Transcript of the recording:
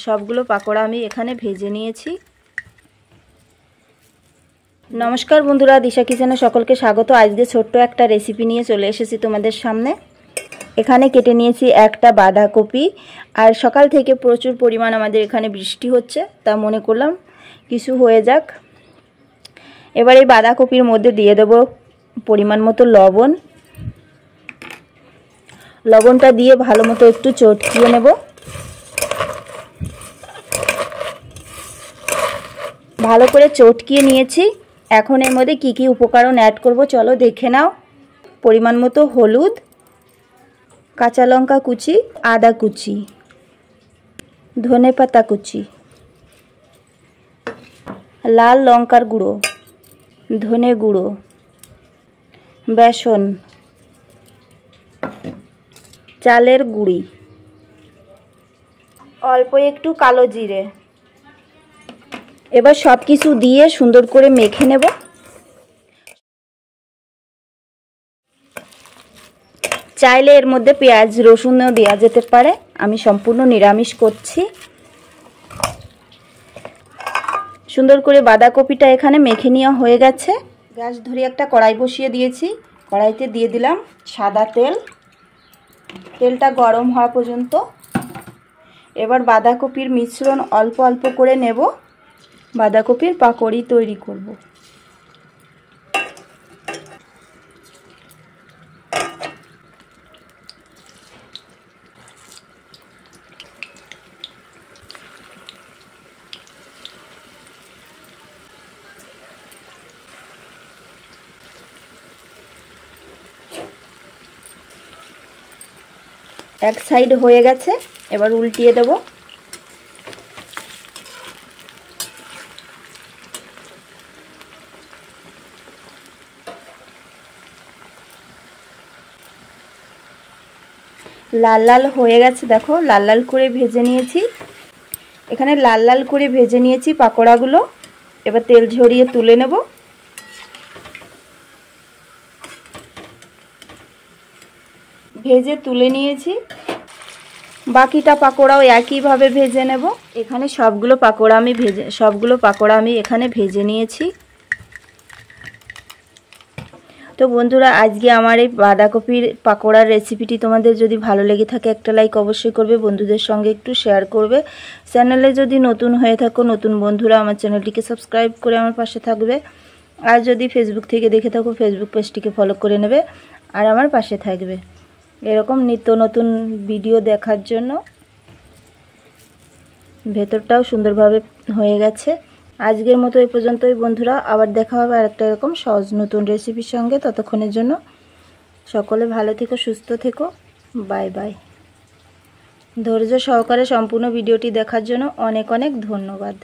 সবগুলো পাকোড়া আমি এখানে ভেজে নিয়েছি। নমস্কার বন্ধুরা, দিশা কিচেনে সকলকে স্বাগত। আজকে ছোট্ট একটা রেসিপি নিয়ে চলে এসেছি তোমাদের সামনে। এখানে কেটে নিয়েছি একটা বাঁধাকপি। আর সকাল থেকে প্রচুর পরিমাণ আমাদের এখানে বৃষ্টি হচ্ছে, তা মনে করলাম কিছু হয়ে যাক। এবার এই বাঁধাকপির মধ্যে দিয়ে দেব পরিমাণ মতো লবণ। লবণটা দিয়ে ভালো মতো একটু চটকিয়ে নেব। ভালো করে চটকিয়ে নিয়েছি। এখন এর মধ্যে কি কি উপকরণ অ্যাড করব চলো দেখে নাও। পরিমাণ মতো হলুদ, কাঁচা লঙ্কা কুচি, আদা কুচি, ধনেপাতা কুচি, লাল লঙ্কার গুঁড়ো, ধনে গুঁড়ো, বেসন, চালের গুঁড়ি, অল্প একটু কালো জিরে। এবার সব কিছু দিয়ে সুন্দর করে মেখে নেব। চাইলে এর মধ্যে পেঁয়াজ রসুনও দেওয়া যেতে পারে, আমি সম্পূর্ণ নিরামিষ করছি। সুন্দর করে বাঁধাকপিটা এখানে মেখে নেওয়া হয়ে গেছে। গ্যাস ধরে একটা কড়াই বসিয়ে দিয়েছি। কড়াইতে দিয়ে দিলাম সাদা তেল। তেলটা গরম হওয়া পর্যন্ত এবার বাঁধাকপির মিশ্রণ অল্প অল্প করে নেব। বাঁধাকপির পাকোড়ি তৈরি করব। এক সাইড হয়ে গেছে, এবার উল্টিয়ে দেব। লাল লাল হয়ে গেছে, দেখো লাল লাল করে ভেজে নিয়েছি। এখানে লাল লাল করে ভেজে নিয়েছি পাকোড়াগুলো। এবার তেল ঝরিয়ে তুলে নেব। ভেজে তুলে নিয়েছি। বাকিটা পাকোড়াও একইভাবে ভেজে নেব। এখানে সবগুলো পাকোড়া আমি এখানে ভেজে নিয়েছি। তো বন্ধুরা, আজকে আমার এই বাঁধাকপির পাকোড়ার রেসিপিটি তোমাদের যদি ভালো লেগে থাকে একটা লাইক অবশ্যই করবে, বন্ধুদের সঙ্গে একটু শেয়ার করবে। চ্যানেলে যদি নতুন হয়ে থাকো, নতুন বন্ধুরা আমার চ্যানেলটিকে সাবস্ক্রাইব করে আমার পাশে থাকবে। আর যদি ফেসবুক থেকে দেখে থাকো, ফেসবুক পেজটিকে ফলো করে নেবে আর আমার পাশে থাকবে এরকম নিত্য নতুন ভিডিও দেখার জন্য। ভেতরটাও সুন্দরভাবে হয়ে গেছে। আজকের মতো এই পর্যন্তই বন্ধুরা, আবার দেখা হবে আর একটা এরকম সহজ নতুন রেসিপির সঙ্গে। ততক্ষণের জন্য সকলে ভালো থেকো, সুস্থ থেকো। Bye bye. ধৈর্য সহকারে সম্পূর্ণ ভিডিওটি দেখার জন্য অনেক অনেক ধন্যবাদ।